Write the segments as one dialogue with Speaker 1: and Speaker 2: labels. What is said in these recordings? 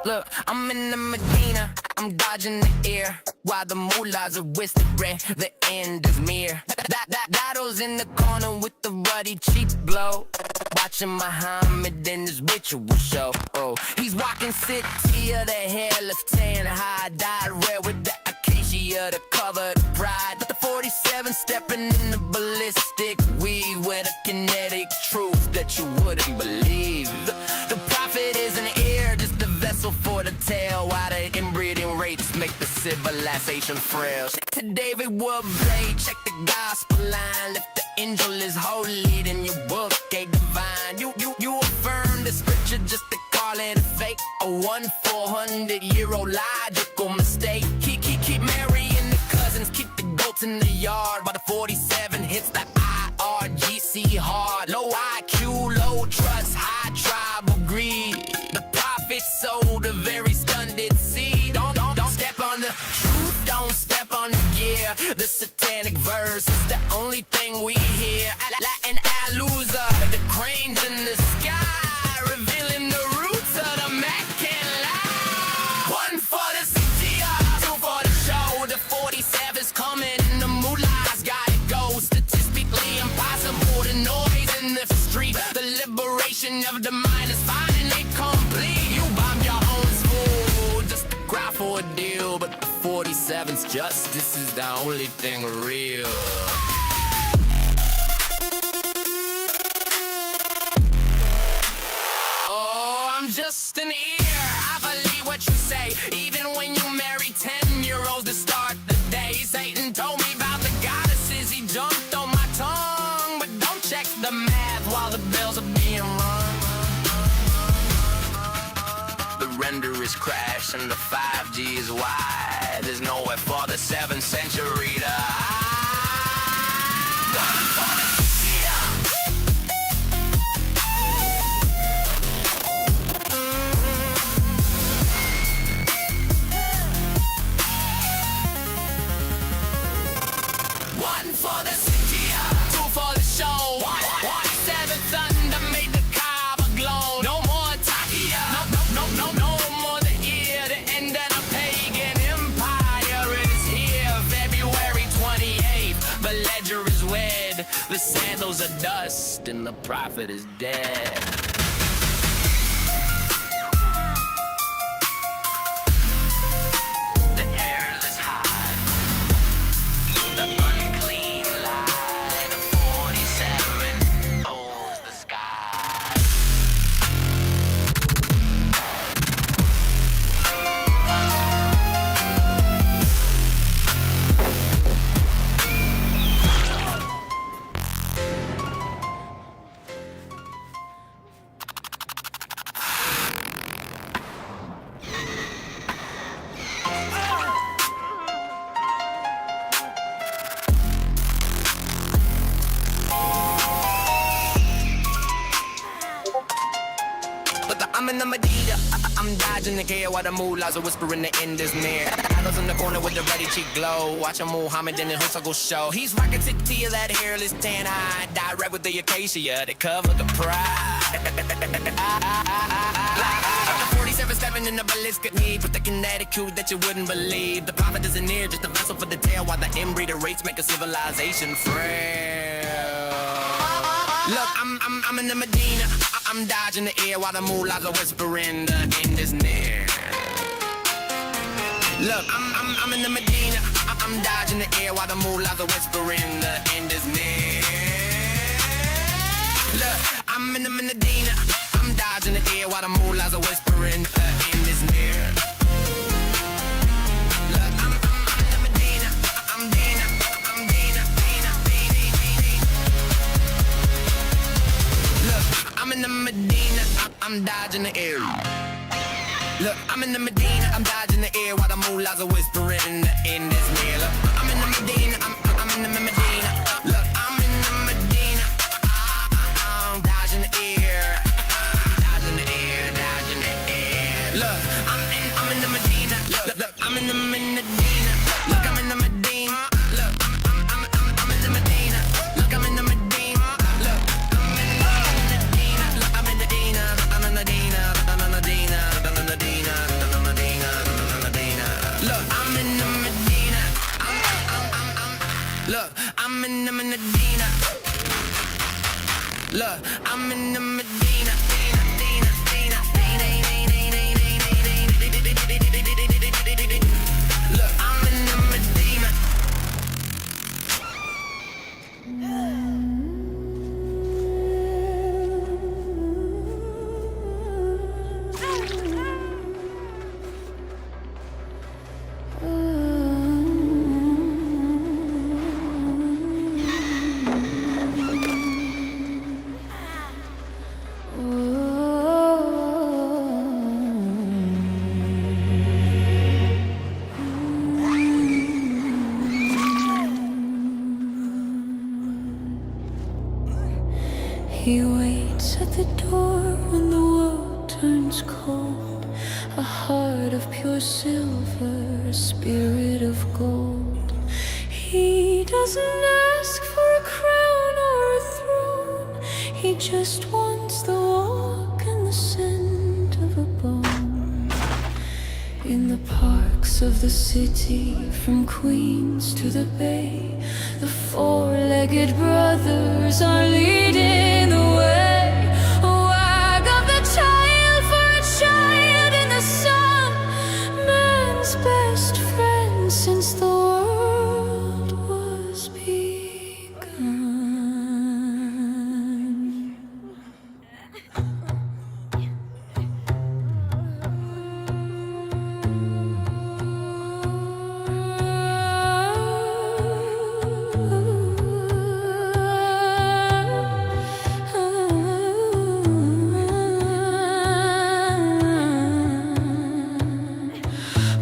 Speaker 1: Look, I'm in the Medina, I'm dodging the air, while the mullahs are whispering, the end is near. Battles in the corner with the ruddy cheek blow, watching Muhammad in his ritual show. Oh, he's walking city of the hairless tan, high dyed red with the acacia to cover the pride. But the 47 stepping in the ballistic weave with a kinetic truth that you wouldn't believe. The prophet isn't here, just a vessel for the tale, while the inbreeding rates make the civilization frail. To David Woodblade, check the gospel line. If the angel is holy, then your book ain't divine. You affirm the scripture just to call it a fake, a 400-year-old logical mistake. Keep marrying the cousins, keep the goats in the yard, while the 47 hits the IRGC hard. Low IQ, low trust, high tribal greed. The prophet sowed a very stunted seed. Don't step on the truth, don't step on the gear. The satanic verse is the only thing we hear. Latin Alusa, the cranes in the sky, revealing the roots of the Meccan lie. One for the city, two for the show. The 47's coming and the mullahs gotta go. Statistically impossible, the noise in the street. The liberation of the mind is finally complete. You bomb your own school just to cry for a deal, but the 47's justice is the only thing real. Oh, I'm just an ear, I believe what you say. Even when you marry 10-year-olds to start the day. Satan told me about the goddesses, he jumped on my tongue. But don't check the math while the bells are being rung. The render is crashed and the 5G is wide. There's nowhere for the 7th century to hide. One for the city, two for the show. 7 thunder made the Kaaba glow. No more Tahia, no more the ear. The end of the pagan empire is here. February 28th, the ledger is wed. The sandals are dust and the prophet is dead. The hairless hide, the unclean lie. The 47 owns the sky. I'm in the Medina, I'm dodging the care while the mullahs are whispering the end is near. Battles in the corner with the ruddy cheek glow, watching Muhammad in his hustle show. He's rocking tea of that hairless tan eye, dyed red with the acacia to cover the pride. The 47 stepping in the ballistic need with the kinetic truth that you wouldn't believe. The prophet isn't near, just a vessel for the tale, while the inbreeder rates make a civilization frail. Look, I'm in the Medina, I'm dodging the air while the mullahs are whispering the end is near. Look, I'm in the Medina, I'm dodging the air while the mullahs are whispering the end is near. Look, I'm in the Medina, I'm dodging the air while the mullahs are whispering the end is near. Look, I'm in the Medina, I'm Dina, I'm Dina, Dina, Dina. Look, I'm in the Medina, I'm dodging the air. Look, I'm in the Medina, I'm dodging the air while the mullahs are whispering the end is near. Look, I'm in the Medina, I'm in the Medina. Look, I'm in the Medina, I'm dodging the air, dodging the air, dodging the air. Look, I'm in the Medina. Look, I'm in the Medina. Look, I'm in the Medina. Look, I'm in the Medina. Look, I'm in the Medina. Look, I'm in the Medina. Look, I'm in the Medina. I'm in the Medina. I'm in the Medina. I'm in the Medina. Look, I'm in the Medina. Look, I'm in the Medina.
Speaker 2: He waits at the door when the world turns cold. A heart of pure silver, a spirit of gold. He doesn't ask for a crown or a throne. He just wants the walk and the scent of a bone. In the parks of the city, from Queens to the Bay, the four-legged brothers are leading the way. Wag of the child for a child in the sun, man's best friend since the world was begun.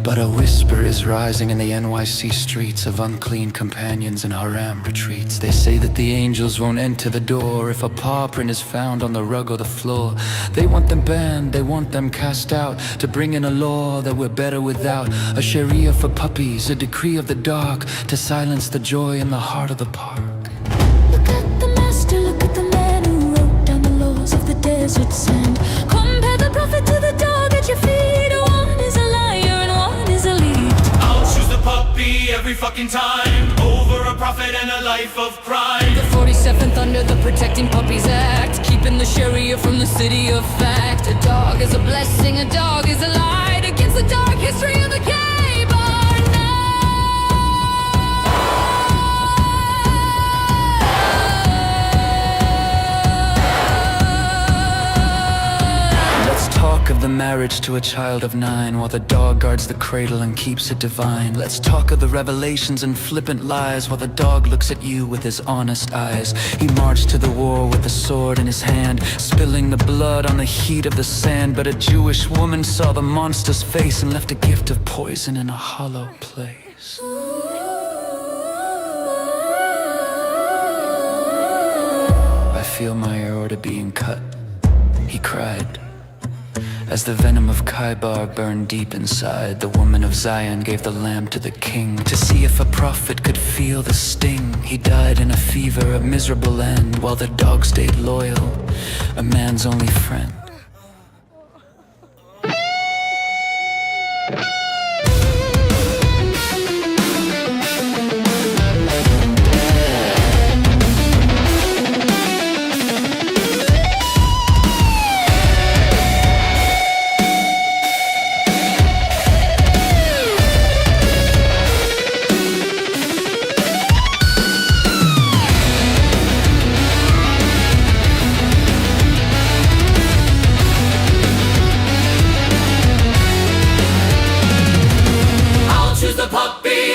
Speaker 3: But a whisper is rising in the NYC streets of unclean companions and haram retreats. They say that the angels won't enter the door if a paw print is found on the rug or the floor. They want them banned, they want them cast out, to bring in a law that we're better without. A sharia for puppies, a decree of the dark, to silence the joy in the heart of the park.
Speaker 2: Look at the master, look at the man who wrote down the laws of the desert sand. Compare the prophet to the dog at your feet. One is a liar and one is a lead.
Speaker 4: I'll choose the puppy every fucking time over a prophet and a life of crime.
Speaker 5: The 47th under the Protecting Puppies Act, keeping the Sharia from the city of fact. A dog is a blessing, a dog is a light against the dark history of the cave.
Speaker 3: Talk of the marriage to a child of 9, while the dog guards the cradle and keeps it divine. Let's talk of the revelations and flippant lies, while the dog looks at you with his honest eyes. He marched to the war with a sword in his hand, spilling the blood on the heat of the sand. But a Jewish woman saw the monster's face and left a gift of poison in a hollow place. I feel my aorta being cut, he cried. As the venom of Kaibar burned deep inside, the woman of Zion gave the lamb to the king, to see if a prophet could feel the sting. He died in a fever, a miserable end, while the dog stayed loyal, a man's only friend.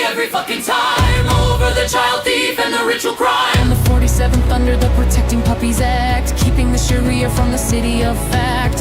Speaker 4: Every fucking time over the child thief and the ritual crime.
Speaker 5: On the 47th under the Protecting Puppies Act, keeping the Sharia from the city of fact.